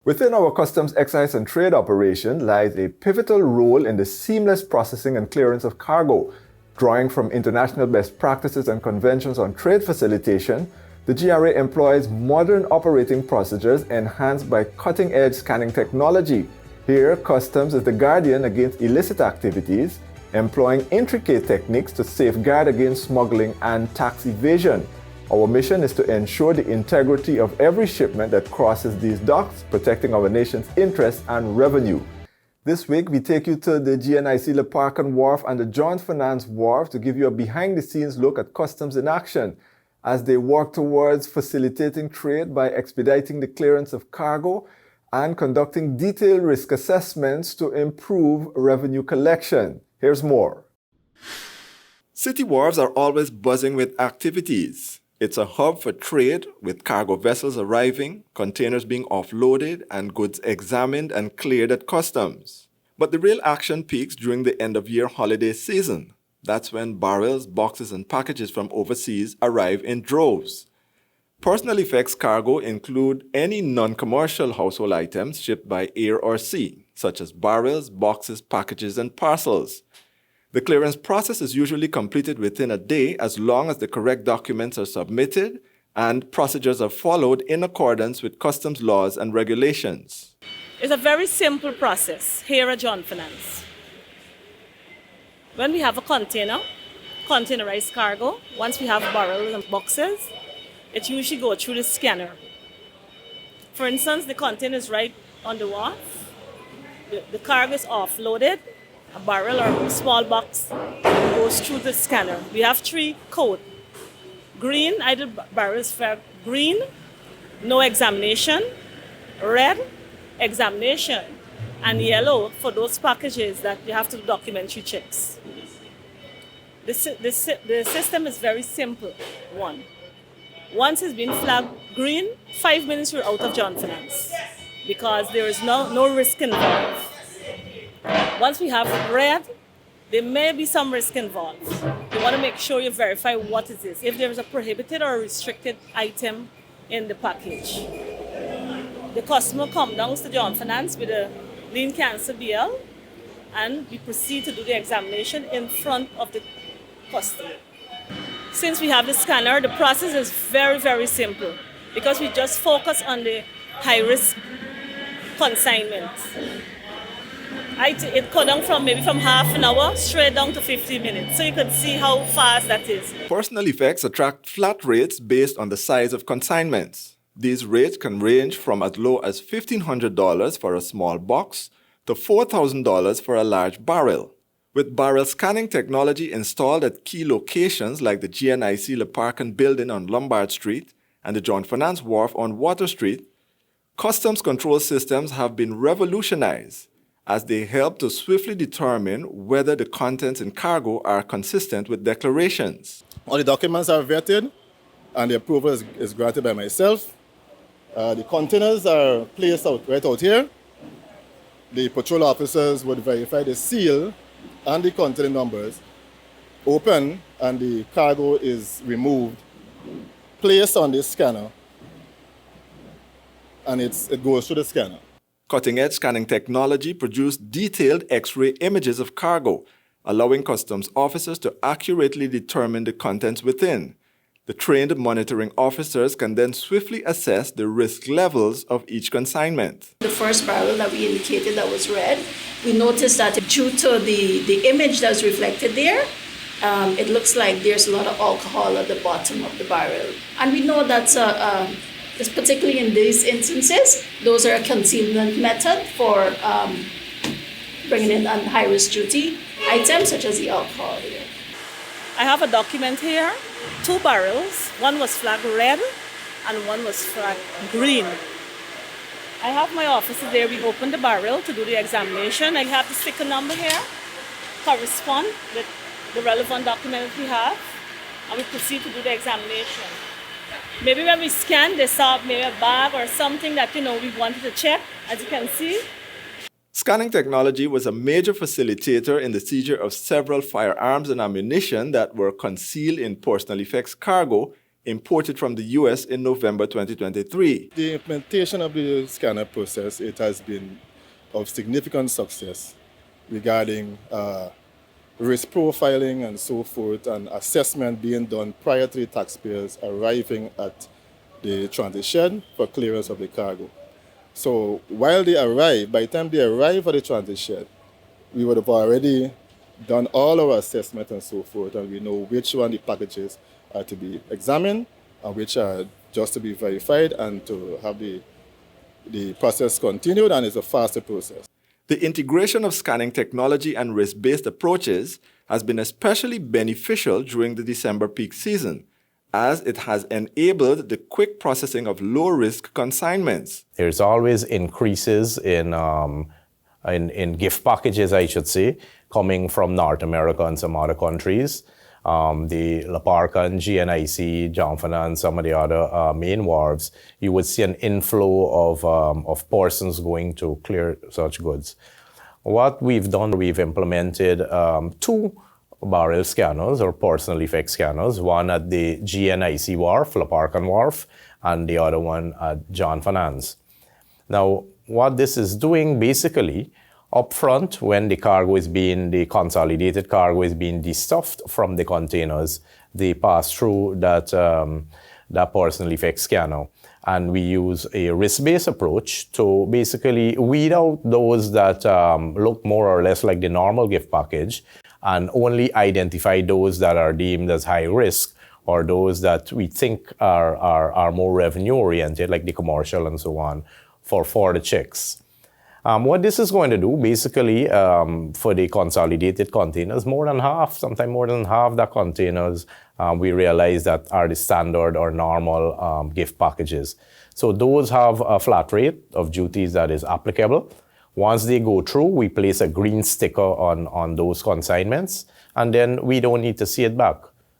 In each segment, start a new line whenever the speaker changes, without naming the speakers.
Within our Customs Excise and Trade operation lies a pivotal role in the seamless processing and clearance of cargo. Drawing from international best practices and conventions on trade facilitation, the GRA employs modern operating procedures enhanced by cutting-edge scanning technology. Here, Customs is the guardian against illicit activities, employing intricate techniques to safeguard against smuggling and tax evasion. Our mission is to ensure the integrity of every shipment that crosses these docks, protecting our nation's interests and revenue. This week, we take you to the GNIC Leparkan Wharf and the Joint Finance Wharf to give you a behind-the-scenes look at Customs in action as they work towards facilitating trade by expediting the clearance of cargo and conducting detailed risk assessments to improve revenue collection. Here's more. City wharves are always buzzing with activities. It's a hub for trade, with cargo vessels arriving, containers being offloaded, and goods examined and cleared at customs. But the real action peaks during the end-of-year holiday season. That's when barrels, boxes, and packages from overseas arrive in droves. Personal effects cargo include any non-commercial household items shipped by air or sea, such as barrels, boxes, packages, and parcels. The clearance process is usually completed within a day as long as the correct documents are submitted and procedures are followed in accordance with customs laws and regulations.
It's a very simple process here at Joint Finance. When we have a containerized cargo, once we have barrels and boxes, it usually goes through the scanner. For instance, the container is right on the wharf, the cargo is offloaded, a barrel or a small box goes through the scanner. We have 3 codes. Green, idle barrels for green, no examination. Red, examination. And yellow for those packages that you have to do documentary checks. The system is very simple. Once it's been flagged green, 5 minutes you're out of Joint Finance because there is no risk involved. Once we have red, there may be some risk involved. You want to make sure you verify what it is, if there is a prohibited or restricted item in the package. The customer comes down to Joint Finance with a lien cancel BL, and we proceed to do the examination in front of the customer. Since we have the scanner, the process is very, very simple because we just focus on the high-risk consignments. It cut down from half an hour straight down to 15 minutes. So you can see how fast that is.
Personal effects attract flat rates based on the size of consignments. These rates can range from as low as $1,500 for a small box to $4,000 for a large barrel. With barrel scanning technology installed at key locations like the GNIC Leparkan building on Lombard Street and the Joint Finance Wharf on Water Street, customs control systems have been revolutionized as they help to swiftly determine whether the contents in cargo are consistent with declarations.
All the documents are vetted and the approval is granted by myself. The containers are placed right out here. The patrol officers would verify the seal and the container numbers, open, and the cargo is removed, placed on the scanner, and it goes through the scanner.
Cutting-edge scanning technology produced detailed X-ray images of cargo, allowing customs officers to accurately determine the contents within. The trained monitoring officers can then swiftly assess the risk levels of each consignment.
The first barrel that we indicated that was red, we noticed that due to the image that was reflected there, it looks like there's a lot of alcohol at the bottom of the barrel. And we know that's particularly in these instances, those are a concealment method for bringing in on high-risk duty items such as the alcohol here.
I have a document here, 2 barrels. One was flagged red and one was flagged green. I have my officers there. We open the barrel to do the examination. I have the sticker number here, correspond with the relevant document we have, and we proceed to do the examination. Maybe when we scan, they saw maybe a bag or something that we wanted to check, as you can see.
Scanning technology was a major facilitator in the seizure of several firearms and ammunition that were concealed in personal effects cargo imported from the US in November 2023.
The implementation of the scanner process, it has been of significant success regarding risk profiling and so forth, and assessment being done prior to the taxpayers arriving at the transit shed for clearance of the cargo. So while they arrive, by the time they arrive at the transit shed, we would have already done all our assessment and so forth, and we know which one the packages are to be examined and which are just to be verified, and to have the process continued, and it's a faster process.
The integration of scanning technology and risk-based approaches has been especially beneficial during the December peak season, as it has enabled the quick processing of low-risk consignments.
There's always increases in gift packages, I should say, coming from North America and some other countries. The La Parca and GNIC, Jonfana, and some of the other main wharves, you would see an inflow of persons going to clear such goods. What we've done, we've implemented 2 barrel scanners or personal effect scanners, one at the GNIC wharf, La Parcan wharf, and the other one at Jonfanans. Now, what this is doing basically, up front, when the consolidated cargo is being destuffed from the containers, they pass through that personal effect scanner. And we use a risk-based approach to basically weed out those that look more or less like the normal gift package, and only identify those that are deemed as high risk, or those that we think are more revenue-oriented, like the commercial and so on, for the checks. What this is going to do, basically, for the consolidated containers, more than half, sometimes more than half the containers, we realize that are the standard or normal gift packages. So those have a flat rate of duties that is applicable. Once they go through, we place a green sticker on those consignments, and then we don't need to see it back.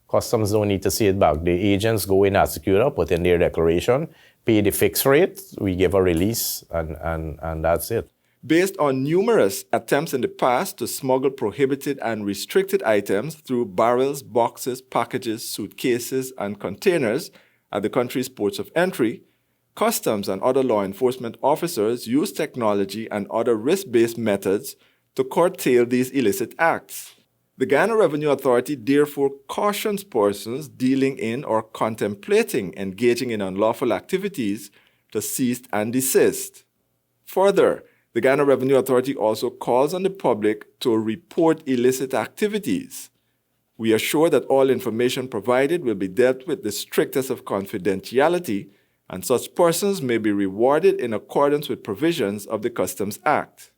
Customs don't need to see it back. The agents go in as secure, put in their declaration, pay the fixed rate, we give a release, and that's it.
Based on numerous attempts in the past to smuggle prohibited and restricted items through barrels, boxes, packages, suitcases, and containers at the country's ports of entry, customs and other law enforcement officers use technology and other risk-based methods to curtail these illicit acts. The Ghana Revenue Authority therefore cautions persons dealing in or contemplating engaging in unlawful activities to cease and desist. Further, the Ghana Revenue Authority also calls on the public to report illicit activities. We assure that all information provided will be dealt with the strictest of confidentiality, and such persons may be rewarded in accordance with provisions of the Customs Act.